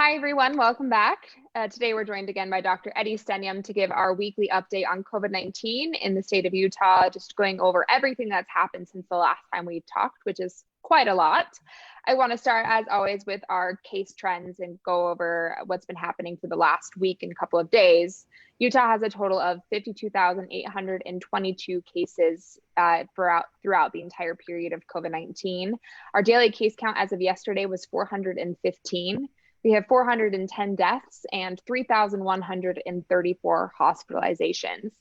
Hi, everyone. Welcome back. Today, we're joined again by Dr. Eddie Stenyum to give our weekly update on COVID-19 in the state of Utah, just going over everything that's happened since the last time we talked, which is quite a lot. I want to start, as always, with our case trends and go over what's been happening for the last week and couple of days. Utah has a total of 52,822 cases throughout the entire period of COVID-19. Our daily case count as of yesterday was 415. We have 410 deaths and 3,134 hospitalizations.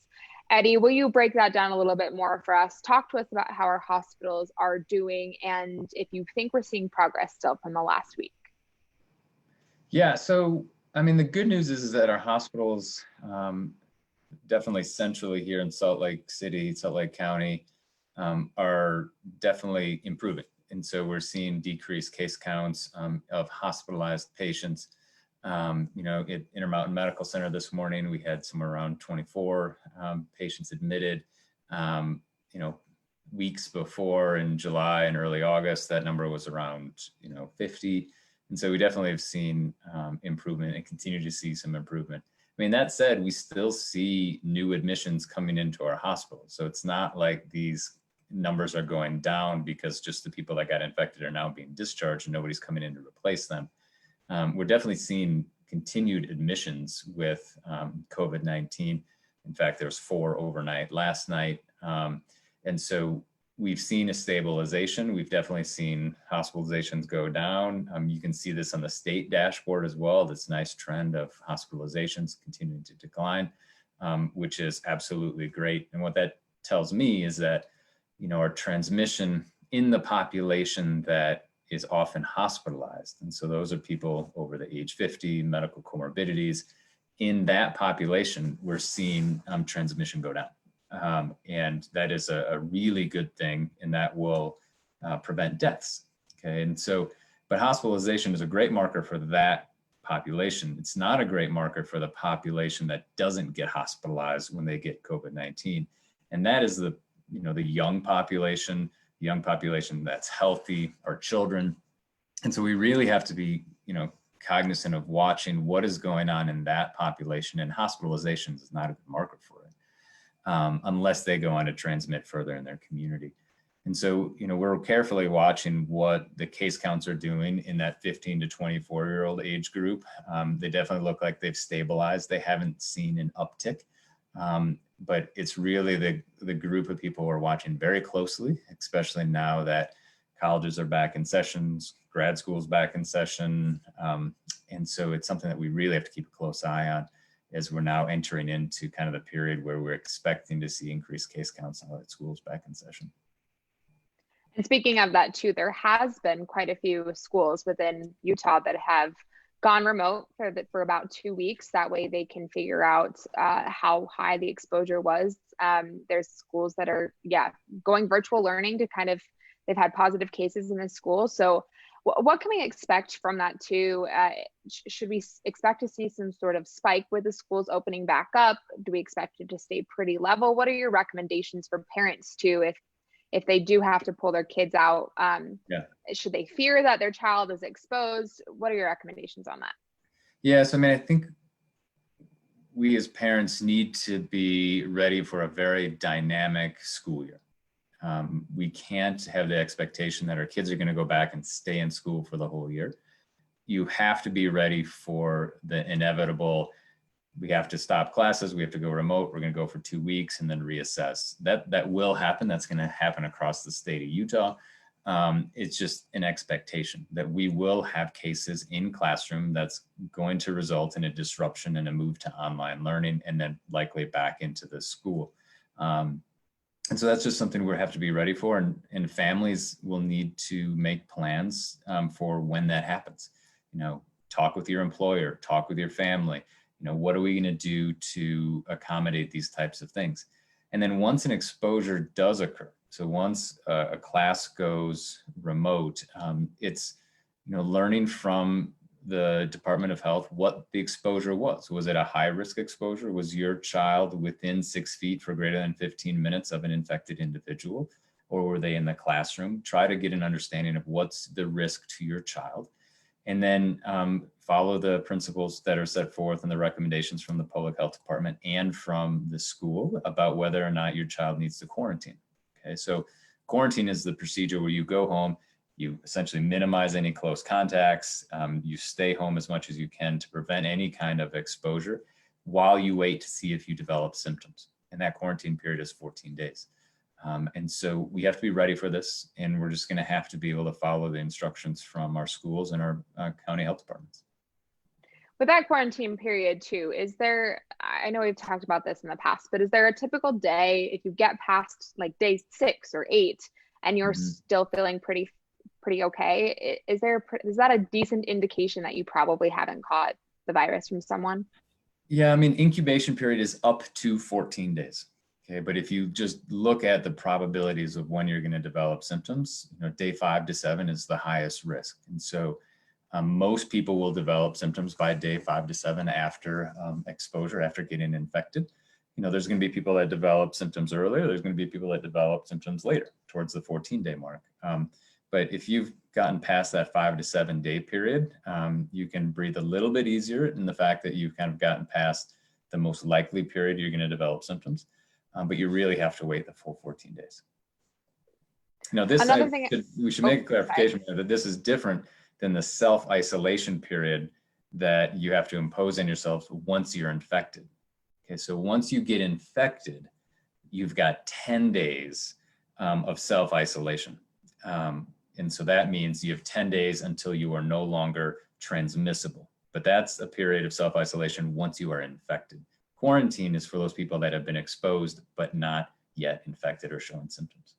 Eddie, will you break that down a little bit more for us? Talk to us about how our hospitals are doing and if you think we're seeing progress still from the last week. Yeah, so I mean, the good news is that our hospitals, definitely centrally here in Salt Lake City, Salt Lake County, are definitely improving. And so we're seeing decreased case counts of hospitalized patients. At Intermountain Medical Center this morning, we had somewhere around 24 patients admitted. Weeks before in July and early August, that number was around 50. And so we definitely have seen improvement and continue to see some improvement. I mean, that said, we still see new admissions coming into our hospitals. So it's not like these numbers are going down because just the people that got infected are now being discharged and nobody's coming in to replace them. We're definitely seeing continued admissions with COVID-19. In fact, there was 4 overnight last night. And so we've seen a stabilization. We've definitely seen hospitalizations go down. You can see this on the state dashboard as well, this nice trend of hospitalizations continuing to decline, which is absolutely great. And what that tells me is that our transmission in the population that is often hospitalized. And so those are people over the age 50, medical comorbidities. In that population, we're seeing transmission go down. And that is a really good thing, and that will prevent deaths. Okay, and so, but hospitalization is a great marker for that population. It's not a great marker for the population that doesn't get hospitalized when they get COVID-19. And that is the young population that's healthy, our children. And so we really have to be, cognizant of watching what is going on in that population, and hospitalizations is not a good marker for it, unless they go on to transmit further in their community. And so, we're carefully watching what the case counts are doing in that 15 to 24-year-old age group. They definitely look like they've stabilized. They haven't seen an uptick. But it's really the group of people we're watching very closely, especially now that colleges are back in sessions, grad schools back in session. And so it's something that we really have to keep a close eye on as we're now entering into kind of the period where we're expecting to see increased case counts now that schools back in session. And speaking of that too, there has been quite a few schools within Utah that have gone remote for about 2 weeks. That way they can figure out how high the exposure was. There's schools that are, going virtual learning to they've had positive cases in the school. So what can we expect from that too? Should we expect to see some sort of spike with the schools opening back up? Do we expect it to stay pretty level? What are your recommendations for parents too, if they do have to pull their kids out? Should they fear that their child is exposed? What are your recommendations on that? Yes, I mean, I think we as parents need to be ready for a very dynamic school year. We can't have the expectation that our kids are going to go back and stay in school for the whole year. You have to be ready for the inevitable. We have to stop classes. We have to go remote. We're going to go for 2 weeks and then reassess. That will happen. That's going to happen across the state of Utah. It's just an expectation that we will have cases in classroom that's going to result in a disruption and a move to online learning, and then likely back into the school. And so that's just something we have to be ready for. And families will need to make plans for when that happens. Talk with your employer, talk with your family. What are we going to do to accommodate these types of things? And then once an exposure does occur, so once a class goes remote, it's learning from the Department of Health what the exposure was. Was it a high risk exposure? Was your child within 6 feet for greater than 15 minutes of an infected individual? Or were they in the classroom? Try to get an understanding of what's the risk to your child. and then follow the principles that are set forth in the recommendations from the public health department and from the school about whether or not your child needs to quarantine. Okay, so quarantine is the procedure where you go home, you essentially minimize any close contacts, you stay home as much as you can to prevent any kind of exposure while you wait to see if you develop symptoms. And that quarantine period is 14 days. And so we have to be ready for this, and we're just going to have to be able to follow the instructions from our schools and our county health departments. With that quarantine period too, is there, I know we've talked about this in the past, but is there a typical day if you get past like day 6 or 8 and you're still feeling pretty okay? Is that a decent indication that you probably haven't caught the virus from someone? Yeah, I mean, incubation period is up to 14 days. Okay, but if you just look at the probabilities of when you're going to develop symptoms, day 5 to 7 is the highest risk. And so most people will develop symptoms by day 5 to 7 after exposure, after getting infected. There's going to be people that develop symptoms earlier. There's going to be people that develop symptoms later, towards the 14-day mark. But if you've gotten past that 5 to 7 day period, you can breathe a little bit easier in the fact that you've kind of gotten past the most likely period you're going to develop symptoms. But you really have to wait the full 14 days. We should make a clarification that this is different than the self-isolation period that you have to impose on yourself once you're infected. Okay, so once you get infected, you've got 10 days of self-isolation. And so that means you have 10 days until you are no longer transmissible. But that's a period of self-isolation once you are infected. Quarantine is for those people that have been exposed but not yet infected or showing symptoms.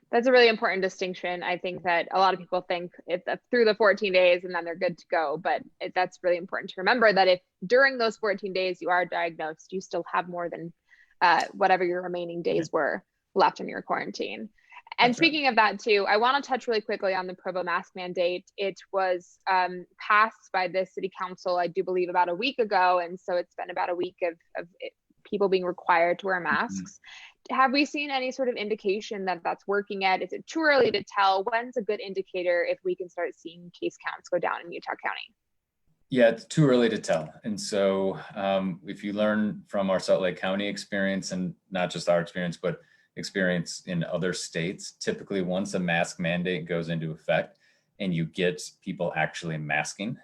That's a really important distinction. I think that a lot of people think it's through the 14 days and then they're good to go. But that's really important to remember that if during those 14 days you are diagnosed, you still have more than whatever your remaining days were left in your quarantine. And that's speaking of that too, I want to touch really quickly on the Provo mask mandate. It was passed by the city council, I do believe, about a week ago. And so it's been about a week of people being required to wear masks. Have we seen any sort of indication that that's working yet? Is it too early to tell? When's a good indicator if we can start seeing case counts go down in Utah County? Yeah, it's too early to tell. And so if you learn from our Salt Lake County experience, and not just our experience, but experience in other states, typically once a mask mandate goes into effect and you get people actually masking,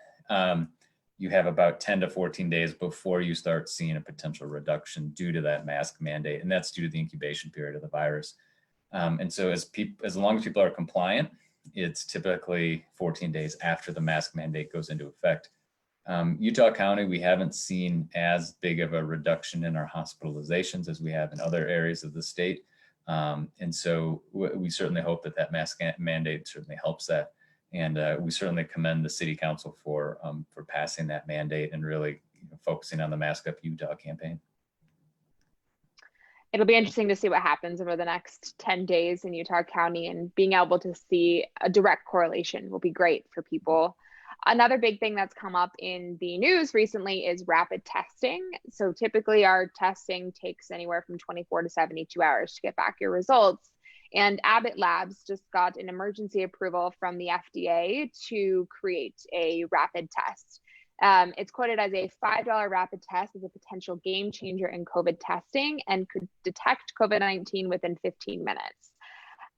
you have about 10 to 14 days before you start seeing a potential reduction due to that mask mandate. And that's due to the incubation period of the virus. And so as long as people are compliant, it's typically 14 days after the mask mandate goes into effect. Utah County, we haven't seen as big of a reduction in our hospitalizations as we have in other areas of the state. And so we certainly hope that that mask mandate certainly helps that. And we certainly commend the city council for passing that mandate and really focusing on the Mask Up Utah campaign. It'll be interesting to see what happens over the next 10 days in Utah County, and being able to see a direct correlation will be great for people. Another big thing that's come up in the news recently is rapid testing. So typically our testing takes anywhere from 24 to 72 hours to get back your results. And Abbott Labs just got an emergency approval from the FDA to create a rapid test. It's quoted as a $5 rapid test as a potential game changer in COVID testing and could detect COVID-19 within 15 minutes.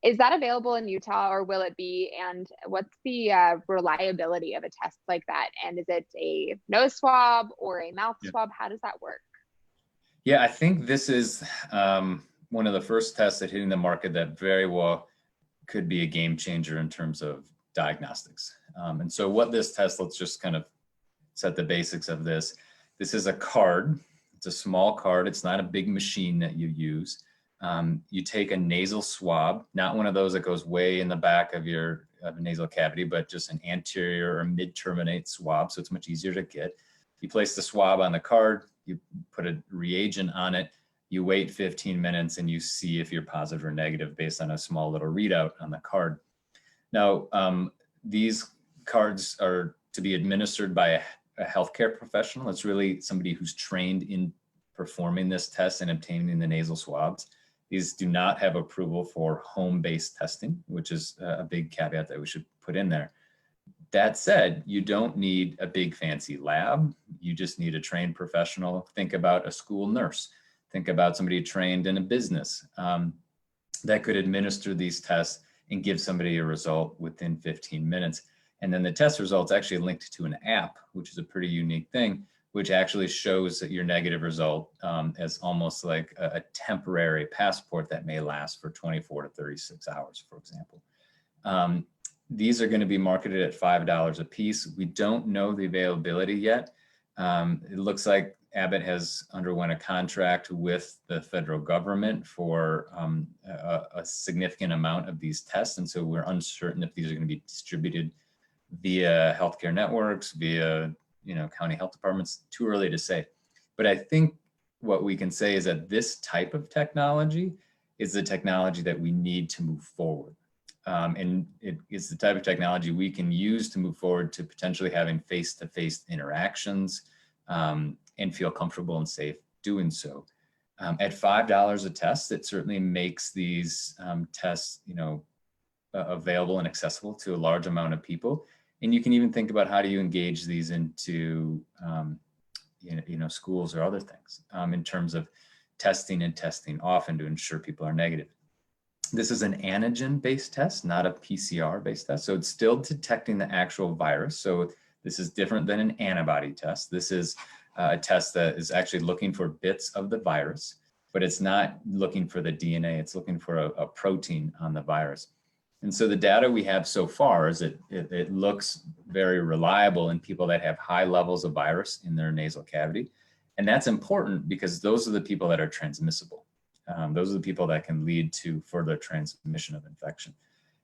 Is that available in Utah, or will it be? And what's the reliability of a test like that? And is it a nose swab or a mouth swab? How does that work? Yeah, I think this is one of the first tests that hitting the market that very well could be a game changer in terms of diagnostics. And so what this test, let's just kind of set the basics of this. This is a card. It's a small card. It's not a big machine that you use. You take a nasal swab, not one of those that goes way in the back of your nasal cavity, but just an anterior or mid-terminate swab. So it's much easier to get. You place the swab on the card, you put a reagent on it, you wait 15 minutes and you see if you're positive or negative based on a small little readout on the card. Now, these cards are to be administered by a healthcare professional. It's really somebody who's trained in performing this test and obtaining the nasal swabs. These do not have approval for home-based testing, which is a big caveat that we should put in there. That said, you don't need a big fancy lab. You just need a trained professional. Think about a school nurse. Think about somebody trained in a business that could administer these tests and give somebody a result within 15 minutes. And then the test results actually linked to an app, which is a pretty unique thing, which actually shows that your negative result as almost like a temporary passport that may last for 24 to 36 hours, for example. These are going to be marketed at $5 a piece. We don't know the availability yet. It looks like Abbott has underwent a contract with the federal government for a significant amount of these tests. And so we're uncertain if these are going to be distributed via healthcare networks, via county health departments. Too early to say. But I think what we can say is that this type of technology is the technology that we need to move forward. And it is the type of technology we can use to move forward to potentially having face-to-face interactions and feel comfortable and safe doing so. At $5 a test, it certainly makes these tests, available and accessible to a large amount of people. And you can even think about how do you engage these into, schools or other things in terms of testing and testing often to ensure people are negative. This is an antigen-based test, not a PCR-based test. So it's still detecting the actual virus. So this is different than an antibody test. This is a test that is actually looking for bits of the virus, but it's not looking for the DNA. It's looking for a protein on the virus. And so the data we have so far is it looks very reliable in people that have high levels of virus in their nasal cavity. And that's important because those are the people that are transmissible. Those are the people that can lead to further transmission of infection.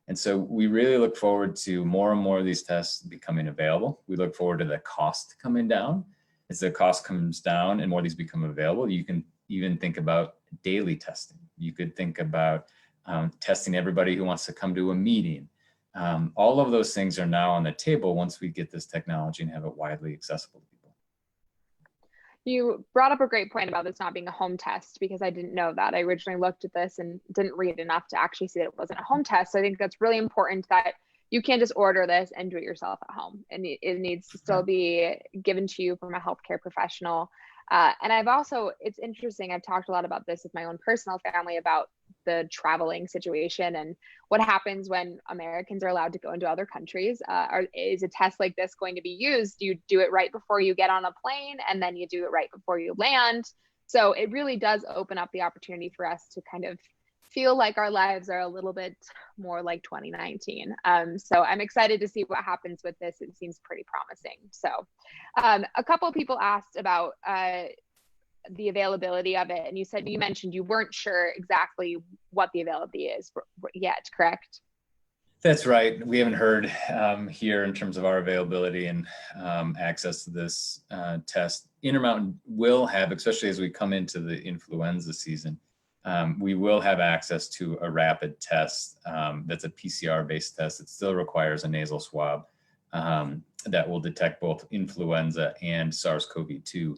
And so we really look forward to more and more of these tests becoming available. We look forward to the cost coming down. As the cost comes down and more of these become available, you can even think about daily testing. You could think about testing everybody who wants to come to a meeting. All of those things are now on the table once we get this technology and have it widely accessible to people. You brought up a great point about this not being a home test, because I didn't know that. I originally looked at this and didn't read enough to actually see that it wasn't a home test. So I think that's really important that you can't just order this and do it yourself at home. And it needs to still be given to you from a healthcare professional. And it's interesting, I've talked a lot about this with my own personal family about the traveling situation and what happens when Americans are allowed to go into other countries. Is a test like this going to be used? Do you do it right before you get on a plane and then you do it right before you land? So it really does open up the opportunity for us to kind of feel like our lives are a little bit more like 2019. So I'm excited to see what happens with this. It seems pretty promising. So a couple of people asked about the availability of it. And you mentioned you weren't sure exactly what the availability is yet, correct? That's right. We haven't heard here in terms of our availability and access to this test. Intermountain will have, especially as we come into the influenza season, we will have access to a rapid test that's a PCR-based test. It still requires a nasal swab that will detect both influenza and SARS-CoV-2.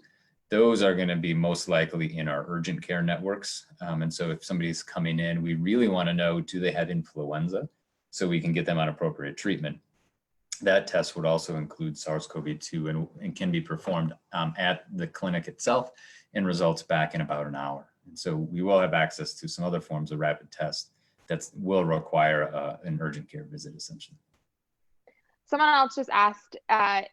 Those are going to be most likely in our urgent care networks. And so if somebody's coming in, we really want to know, do they have influenza so we can get them on appropriate treatment. That test would also include SARS-CoV-2 and can be performed at the clinic itself and results back in about an hour. And so we will have access to some other forms of rapid tests that will require an urgent care visit, essentially. Someone else just asked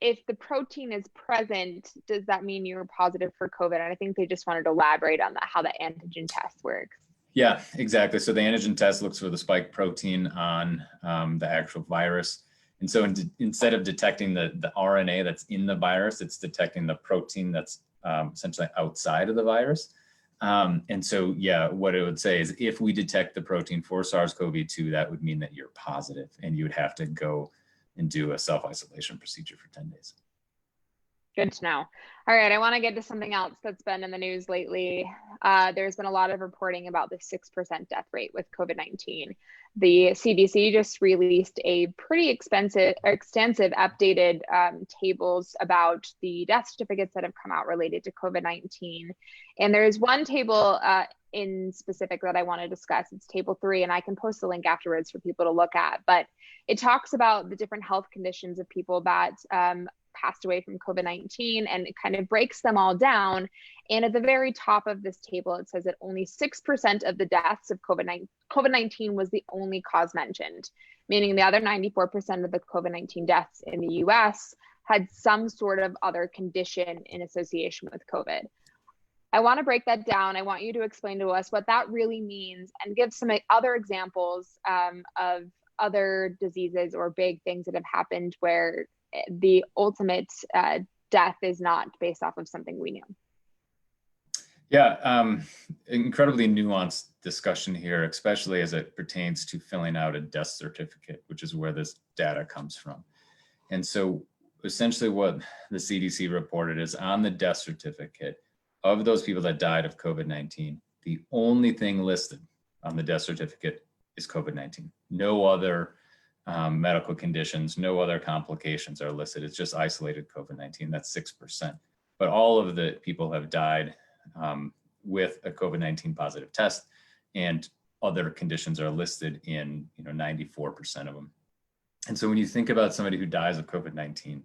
if the protein is present, does that mean you're positive for COVID? And I think they just wanted to elaborate on that, how the antigen test works. Yeah, exactly. So the antigen test looks for the spike protein on the actual virus. And so instead of detecting the RNA that's in the virus, it's detecting the protein that's essentially outside of the virus. And so, yeah, what it would say is if we detect the protein for SARS-CoV-2, that would mean that you're positive and you would have to go and do a self-isolation procedure for 10 days. Good to know. All right, I want to get to something else that's been in the news lately. There's been a lot of reporting about the 6% death rate with COVID-19. The CDC just released a pretty extensive updated tables about the death certificates that have come out related to COVID-19. And there's one table in specific that I want to discuss. It's table 3, and I can post the link afterwards for people to look at. But it talks about the different health conditions of people that passed away from COVID-19, and it kind of breaks them all down. And at the very top of this table, it says that only 6% of the deaths of COVID-19 was the only cause mentioned, meaning the other 94% of the COVID-19 deaths in the US had some sort of other condition in association with COVID. I want to break that down. I want you to explain to us what that really means and give some other examples of other diseases or big things that have happened where the ultimate death is not based off of something we knew. Yeah, incredibly nuanced discussion here, especially as it pertains to filling out a death certificate, which is where this data comes from. And so essentially what the CDC reported is on the death certificate of those people that died of COVID-19, the only thing listed on the death certificate is COVID-19. No other medical conditions, no other complications are listed. It's just isolated COVID-19. That's 6%. But all of the people have died with a COVID-19 positive test, and other conditions are listed in 94% of them. And so when you think about somebody who dies of COVID-19,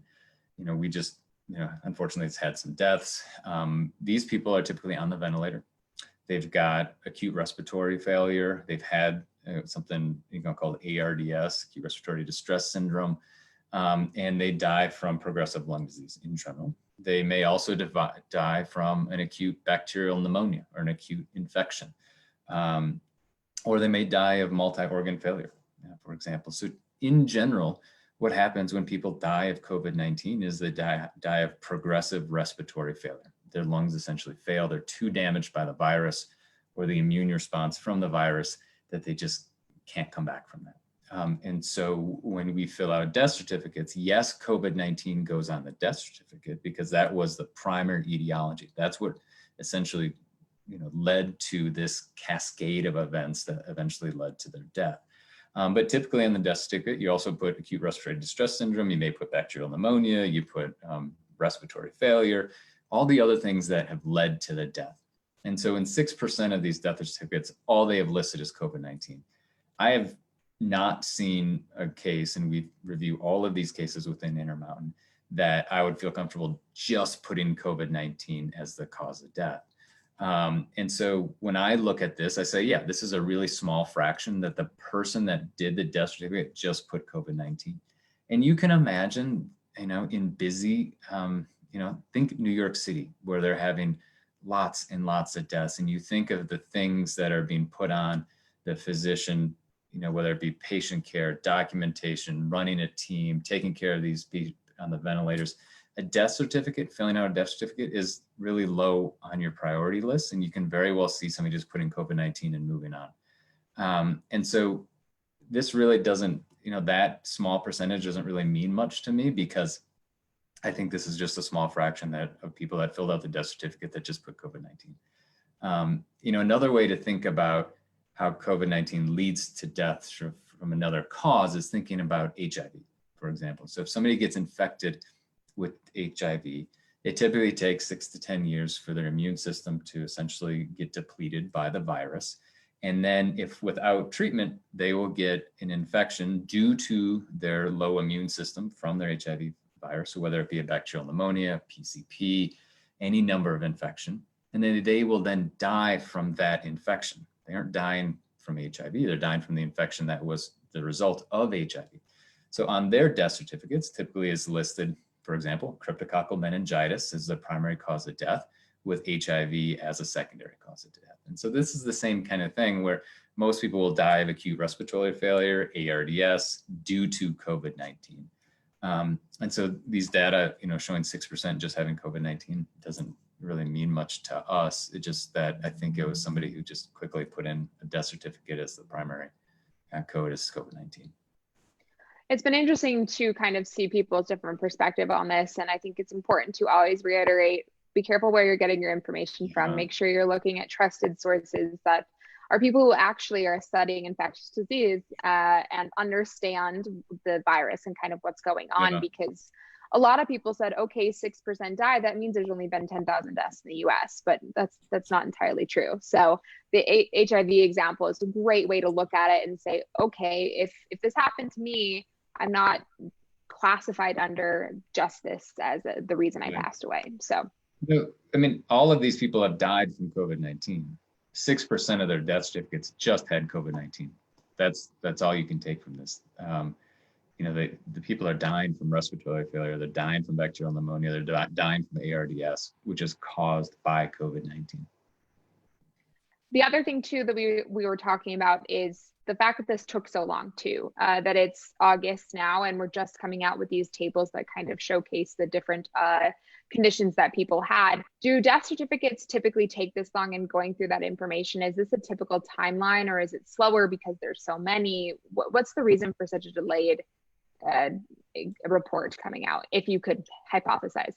we just unfortunately it's had some deaths. These people are typically on the ventilator. They've got acute respiratory failure. They've had something called ARDS, acute respiratory distress syndrome, and they die from progressive lung disease in general. They may also die from an acute bacterial pneumonia or an acute infection, or they may die of multi-organ failure, for example. So in general, what happens when people die of COVID-19 is they die of progressive respiratory failure. Their lungs essentially fail. They're too damaged by the virus or the immune response from the virus that they just can't come back from that. And so when we fill out death certificates, yes, COVID-19 goes on the death certificate because that was the primary etiology. That's what essentially led to this cascade of events that eventually led to their death. But typically on the death certificate, you also put acute respiratory distress syndrome, you may put bacterial pneumonia, you put respiratory failure, all the other things that have led to the death. And so in 6% of these death certificates, all they have listed is COVID-19. I have not seen a case, and we review all of these cases within Intermountain, that I would feel comfortable just putting COVID-19 as the cause of death. And so when I look at this, I say, yeah, this is a really small fraction that the person that did the death certificate just put COVID-19. And you can imagine, in busy, think New York City, where they're having lots and lots of deaths. And you think of the things that are being put on the physician, whether it be patient care, documentation, running a team, taking care of these people on the ventilators. A death certificate, filling out a death certificate is really low on your priority list. And you can very well see somebody just putting COVID-19 and moving on. And so this really doesn't, that small percentage doesn't really mean much to me, because I think this is just a small fraction of people that filled out the death certificate that just put COVID-19. Another way to think about how COVID-19 leads to death from another cause is thinking about HIV, for example. So if somebody gets infected with HIV, it typically takes 6 to 10 years for their immune system to essentially get depleted by the virus. And then if without treatment, they will get an infection due to their low immune system from their HIV virus. So whether it be a bacterial pneumonia, PCP, any number of infection, and then they will then die from that infection. They aren't dying from HIV, they're dying from the infection that was the result of HIV. So on their death certificates, typically is listed, for example, cryptococcal meningitis is the primary cause of death, with HIV as a secondary cause of death. And so this is the same kind of thing where most people will die of acute respiratory failure, ARDS, due to COVID-19. And so these data, showing 6% just having COVID-19 doesn't really mean much to us. It's just that I think it was somebody who just quickly put in a death certificate as the primary code as COVID-19. It's been interesting to kind of see people's different perspective on this. And I think it's important to always reiterate, be careful where you're getting your information from. Make sure you're looking at trusted sources that are people who actually are studying infectious disease and understand the virus and kind of what's going on. Because a lot of people said, okay, 6% died. That means there's only been 10,000 deaths in the US, but that's not entirely true. So the HIV example is a great way to look at it and say, okay, if this happened to me, I'm not classified under just this as the reason I passed away. So, I mean, all of these people have died from COVID-19. 6% of their death certificates just had COVID-19. That's all you can take from this. You know, the people are dying from respiratory failure. They're dying from bacterial pneumonia. They're dying from ARDS, which is caused by COVID-19. The other thing too that we were talking about is the fact that this took so long too, that it's August now and we're just coming out with these tables that kind of showcase the different conditions that people had. Do death certificates typically take this long in going through that information? Is this a typical timeline, or is it slower because there's so many? What's the reason for such a delayed report coming out, if you could hypothesize?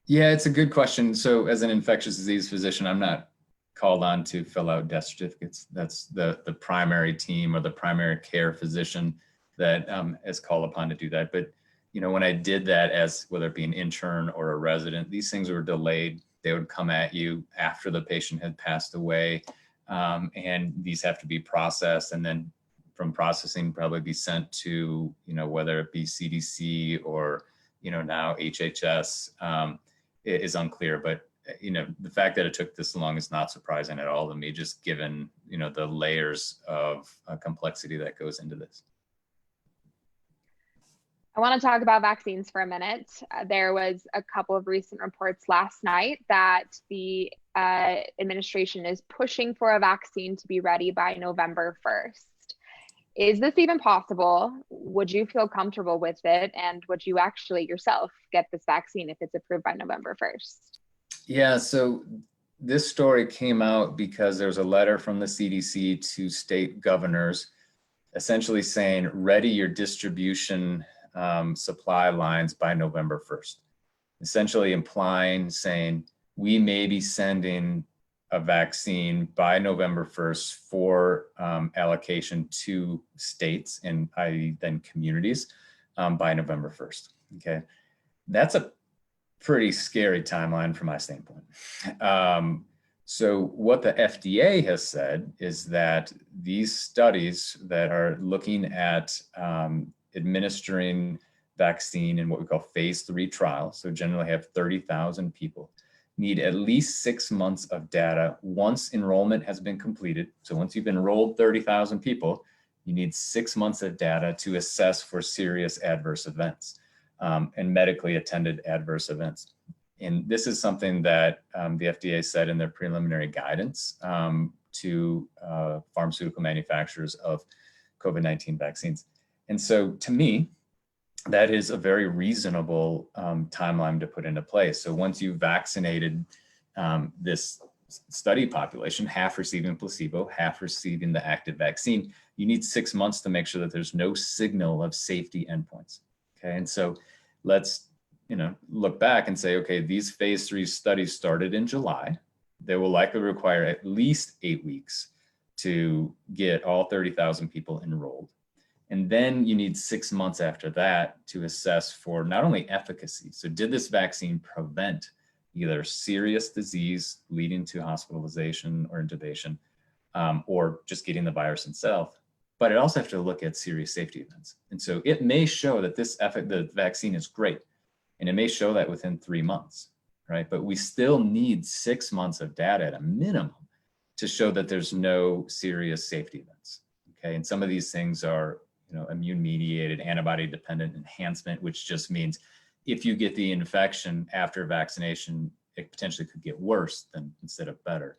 Yeah, it's a good question. So as an infectious disease physician, I'm not called on to fill out death certificates. That's the primary team or the primary care physician that is called upon to do that. But you know, when I did that, as whether it be an intern or a resident, these things were delayed. They would come at you after the patient had passed away, and these have to be processed, and then from processing probably be sent to, you know, whether it be CDC or, you know, now HHS, is unclear. But you know, the fact that it took this long is not surprising at all to me, just given, you know, the layers of complexity that goes into this. I want to talk about vaccines for a minute. There was a couple of recent reports last night that the administration is pushing for a vaccine to be ready by November 1st. Is this even possible? Would you feel comfortable with it? And would you actually yourself get this vaccine if it's approved by November 1st? Yeah, so this story came out because there was a letter from the CDC to state governors essentially saying, ready your distribution supply lines by November 1st, essentially implying saying we may be sending a vaccine by November 1st for allocation to states and i.e. then communities by November 1st. Okay, that's a pretty scary timeline from my standpoint. So what the FDA has said is that these studies that are looking at administering vaccine in what we call phase 3 trials, so generally have 30,000 people, need at least 6 months of data once enrollment has been completed. So once you've enrolled 30,000 people, you need 6 months of data to assess for serious adverse events and medically attended adverse events. And this is something that the FDA said in their preliminary guidance to pharmaceutical manufacturers of COVID-19 vaccines. And so to me, that is a very reasonable timeline to put into place. So once you've vaccinated this study population, half receiving placebo, half receiving the active vaccine, you need 6 months to make sure that there's no signal of safety endpoints. Okay, and so let's look back and say, okay, these phase 3 studies started in July. They will likely require at least 8 weeks to get all 30,000 people enrolled. And then you need 6 months after that to assess for not only efficacy. So did this vaccine prevent either serious disease leading to hospitalization or intubation, or just getting the virus itself? But it also has to look at serious safety events. And so it may show that the vaccine is great, and it may show that within 3 months, right? But we still need 6 months of data at a minimum to show that there's no serious safety events, okay? And some of these things are, immune-mediated, antibody-dependent enhancement, which just means if you get the infection after vaccination, it potentially could get worse than instead of better.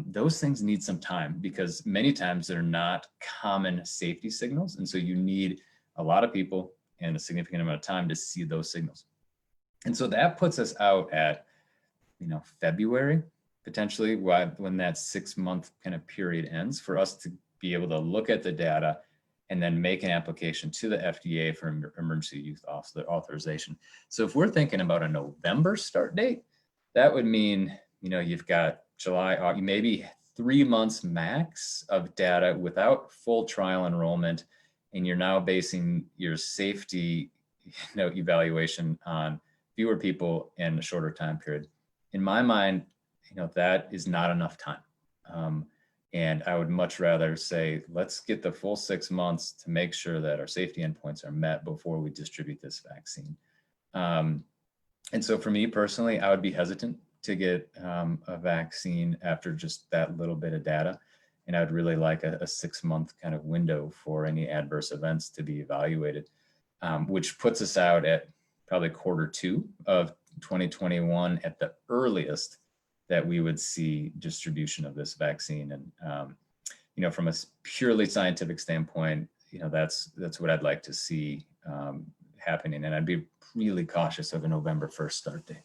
Those things need some time because many times they're not common safety signals. And so you need a lot of people and a significant amount of time to see those signals. And so that puts us out at, February, potentially, when that 6 month kind of period ends, for us to be able to look at the data and then make an application to the FDA for emergency use authorization. So if we're thinking about a November start date, that would mean, you've got July, maybe 3 months max of data without full trial enrollment, and you're now basing your safety, evaluation on fewer people in a shorter time period. In my mind, that is not enough time. And I would much rather say, let's get the full 6 months to make sure that our safety endpoints are met before we distribute this vaccine. And so for me personally, I would be hesitant to get a vaccine after just that little bit of data. And I'd really like a 6-month kind of window for any adverse events to be evaluated, which puts us out at probably Q2 of 2021 at the earliest that we would see distribution of this vaccine. And, from a purely scientific standpoint, that's what I'd like to see happening. And I'd be really cautious of a November 1st start date.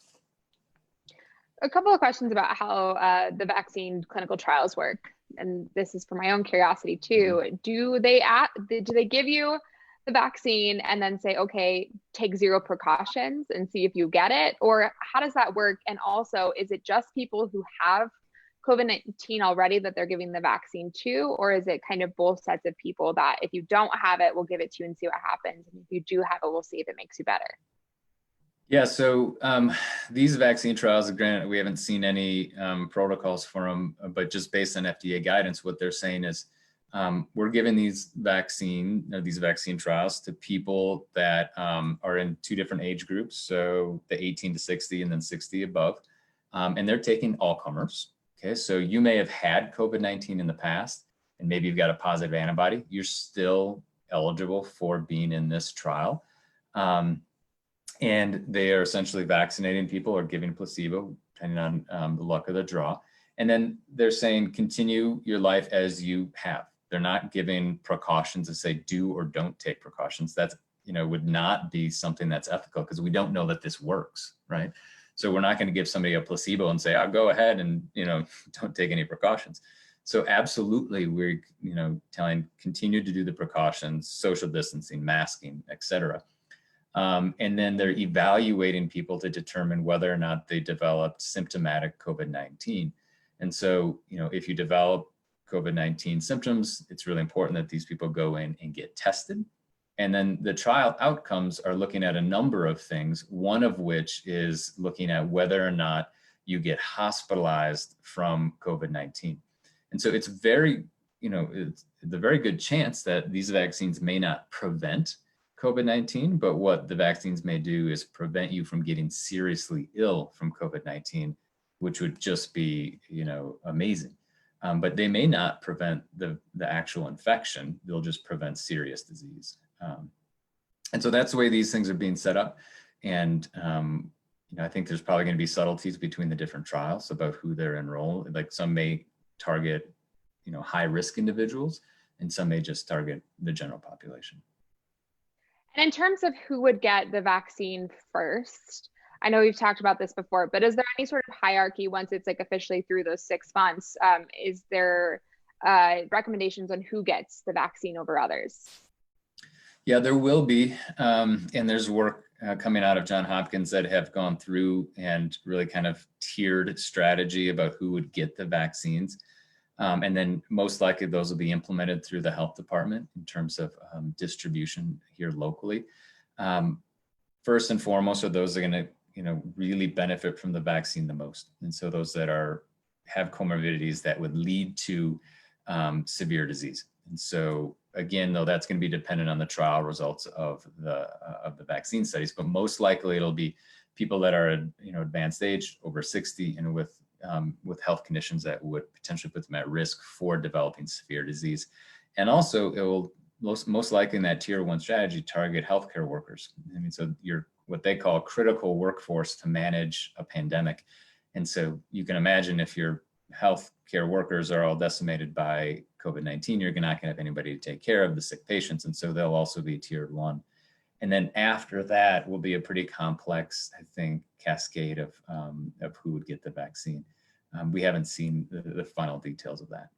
A couple of questions about how the vaccine clinical trials work. And this is for my own curiosity too. Mm-hmm. Do they give you the vaccine and then say, okay, take 0 precautions and see if you get it? Or how does that work? And also, is it just people who have COVID-19 already that they're giving the vaccine to? Or is it kind of both sets of people that if you don't have it, we'll give it to you and see what happens. And if you do have it, we'll see if it makes you better. Yeah, so these vaccine trials, granted, we haven't seen any protocols for them, but just based on FDA guidance, what they're saying is we're giving these vaccine trials to people that are in 2 different age groups, so the 18 to 60 and then 60 above, and they're taking all comers. Okay, so you may have had COVID-19 in the past, and maybe you've got a positive antibody. You're still eligible for being in this trial. And they are essentially vaccinating people or giving placebo, depending on the luck of the draw. And then they're saying, continue your life as you have. They're not giving precautions to say, do or don't take precautions. That's, would not be something that's ethical because we don't know that this works, right? So we're not going to give somebody a placebo and say, I'll go ahead and, don't take any precautions. So absolutely, we're, telling, continue to do the precautions, social distancing, masking, et cetera. And then they're evaluating people to determine whether or not they developed symptomatic COVID-19. And so, if you develop COVID-19 symptoms, it's really important that these people go in and get tested. And then the trial outcomes are looking at a number of things, one of which is looking at whether or not you get hospitalized from COVID-19. And so it's very, it's a very good chance that these vaccines may not prevent COVID-19, but what the vaccines may do is prevent you from getting seriously ill from COVID-19, which would just be, amazing. But they may not prevent the actual infection. They'll just prevent serious disease. And so that's the way these things are being set up. And, I think there's probably going to be subtleties between the different trials about who they're enrolled. Like some may target, high risk individuals, and some may just target the general population. And in terms of who would get the vaccine first, I know we've talked about this before, but is there any sort of hierarchy once it's like officially through those 6 months? Is there recommendations on who gets the vaccine over others? Yeah, there will be. And there's work coming out of Johns Hopkins that have gone through and really kind of tiered strategy about who would get the vaccines. And then most likely those will be implemented through the health department in terms of distribution here locally. First and foremost are those that are going to, really benefit from the vaccine the most. And so those that have comorbidities that would lead to severe disease. And so again, though, that's going to be dependent on the trial results of the vaccine studies, but most likely it'll be people that are, advanced age, over 60, and with health conditions that would potentially put them at risk for developing severe disease. And also it will most likely in that tier 1 strategy target healthcare workers. I mean, so you're what they call critical workforce to manage a pandemic. And so you can imagine if your healthcare workers are all decimated by COVID-19, you're not going to have anybody to take care of the sick patients. And so they'll also be tiered 1. And then after that will be a pretty complex, I think, cascade of who would get the vaccine. We haven't seen the final details of that.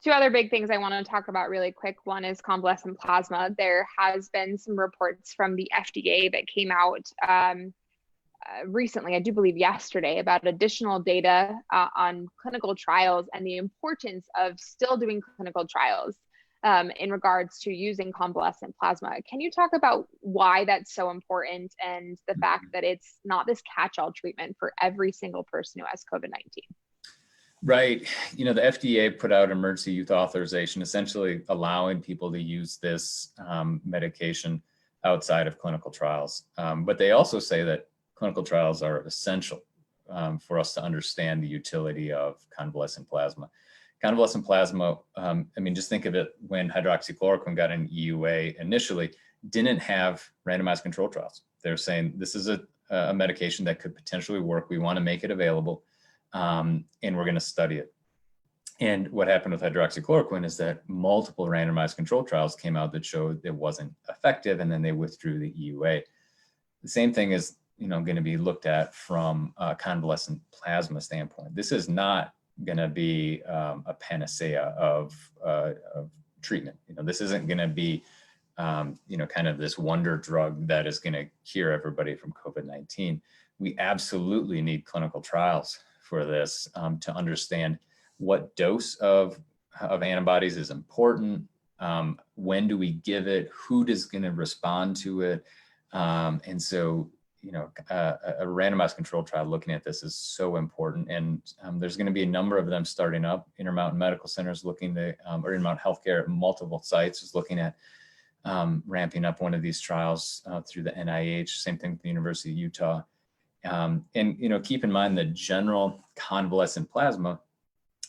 Two other big things I want to talk about really quick. One is convalescent plasma. There has been some reports from the FDA that came out recently, I do believe yesterday, about additional data on clinical trials and the importance of still doing clinical trials in regards to using convalescent plasma. Can you talk about why that's so important and the fact that it's not this catch-all treatment for every single person who has COVID-19? Right. You know, the FDA put out emergency use authorization, essentially allowing people to use this medication outside of clinical trials. But they also say that clinical trials are essential for us to understand the utility of convalescent plasma. Convalescent plasma, I mean, just think of it, when hydroxychloroquine got an EUA initially, didn't have randomized control trials. They're saying this is a medication that could potentially work. We want to make it available. And we're going to study it. And what happened with hydroxychloroquine is that multiple randomized control trials came out that showed it wasn't effective, and then they withdrew the EUA. The same thing is, you know, going to be looked at from a convalescent plasma standpoint. This is not going to be a panacea of treatment. You know, this isn't going to be, you know, kind of this wonder drug that is going to cure everybody from COVID-19. We absolutely need clinical trials for this to understand what dose of antibodies is important, when do we give it, who is going to respond to it. And so, you know, a randomized control trial looking at this is so important. And there's going to be a number of them starting up. Intermountain Medical Center is looking to, or Intermountain Healthcare at multiple sites is looking at ramping up one of these trials through the NIH, same thing with the University of Utah. And, you know, keep in mind that general convalescent plasma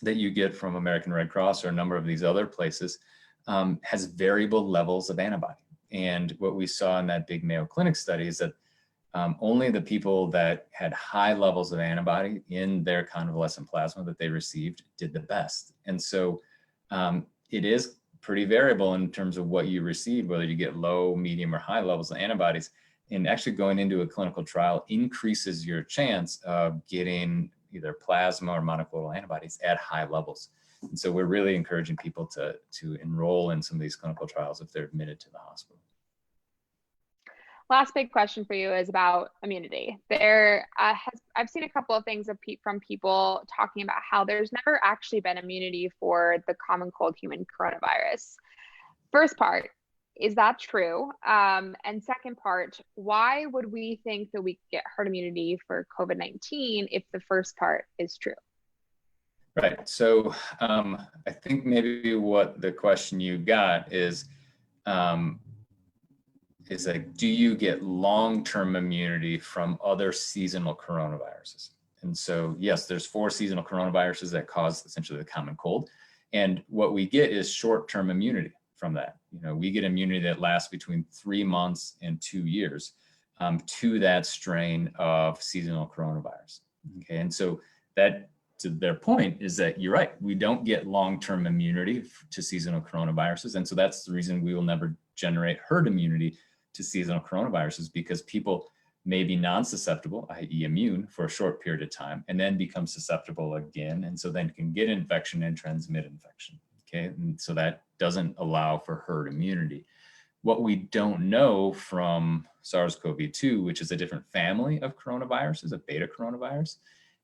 that you get from American Red Cross or a number of these other places has variable levels of antibody. And what we saw in that big Mayo Clinic study is that only the people that had high levels of antibody in their convalescent plasma that they received did the best. And so it is pretty variable in terms of what you receive, whether you get low, medium, or high levels of antibodies. And actually going into a clinical trial increases your chance of getting either plasma or monoclonal antibodies at high levels. And so we're really encouraging people to enroll in some of these clinical trials if they're admitted to the hospital. Last big question for you is about immunity. I've seen a couple of things from people talking about how there's never actually been immunity for the common cold human coronavirus. First part, is that true? And second part, why would we think that we get herd immunity for COVID-19 if the first part is true? Right. So I think maybe what the question you got is like, do you get long-term immunity from other seasonal coronaviruses? And so, yes, there's 4 seasonal coronaviruses that cause essentially the common cold. And what we get is short-term immunity from that. You know, we get immunity that lasts between 3 months and 2 years to that strain of seasonal coronavirus. Okay, and so that, to their point, is that you're right. We don't get long-term immunity to seasonal coronaviruses, and so that's the reason we will never generate herd immunity to seasonal coronaviruses, because people may be non-susceptible, i.e. immune, for a short period of time, and then become susceptible again, and so then can get infection and transmit infection. Okay, and so that doesn't allow for herd immunity. What we don't know from SARS-CoV-2, which is a different family of coronaviruses, a beta coronavirus,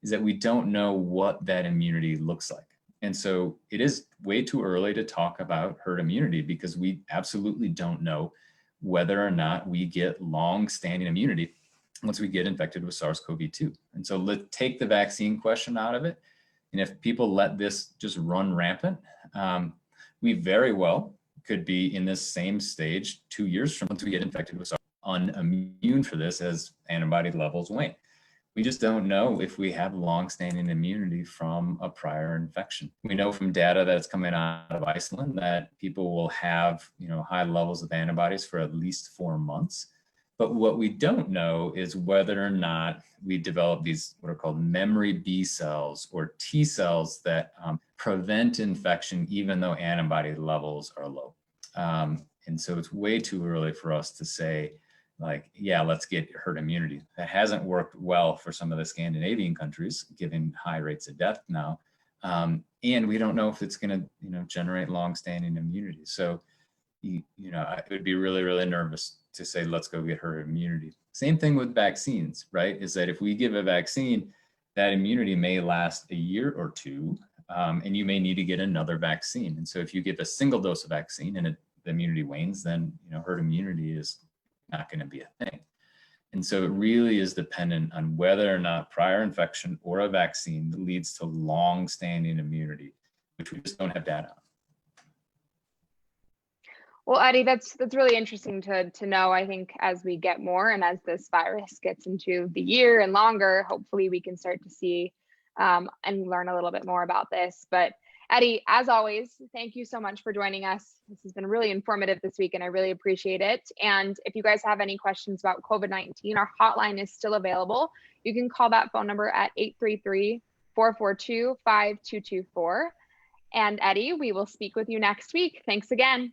is that we don't know what that immunity looks like. And so it is way too early to talk about herd immunity, because we absolutely don't know whether or not we get long-standing immunity once we get infected with SARS-CoV-2. And so let's take the vaccine question out of it. And if people let this just run rampant, we very well could be in this same stage 2 years from once we get infected with SARS, unimmune for this as antibody levels wane. We just don't know if we have long-standing immunity from a prior infection. We know from data that's coming out of Iceland that people will have, you know, high levels of antibodies for at least 4 months. But what we don't know is whether or not we develop these what are called memory B cells or T cells that prevent infection even though antibody levels are low. And so it's way too early for us to say, like, yeah, let's get herd immunity. That hasn't worked well for some of the Scandinavian countries, given high rates of death now. And we don't know if it's going to, generate long-standing immunity. So, I would be really, really nervous to say, let's go get herd immunity. Same thing with vaccines, right? Is that if we give a vaccine, that immunity may last a year or two, and you may need to get another vaccine. And so if you give a single dose of vaccine and the immunity wanes, then, herd immunity is not going to be a thing. And so it really is dependent on whether or not prior infection or a vaccine leads to long-standing immunity, which we just don't have data on. Well, Eddie, that's really interesting to know. I think as we get more and as this virus gets into the year and longer, hopefully we can start to see and learn a little bit more about this. But Eddie, as always, thank you so much for joining us. This has been really informative this week, and I really appreciate it. And if you guys have any questions about COVID-19, our hotline is still available. You can call that phone number at 833-442-5224. And Eddie, we will speak with you next week. Thanks again.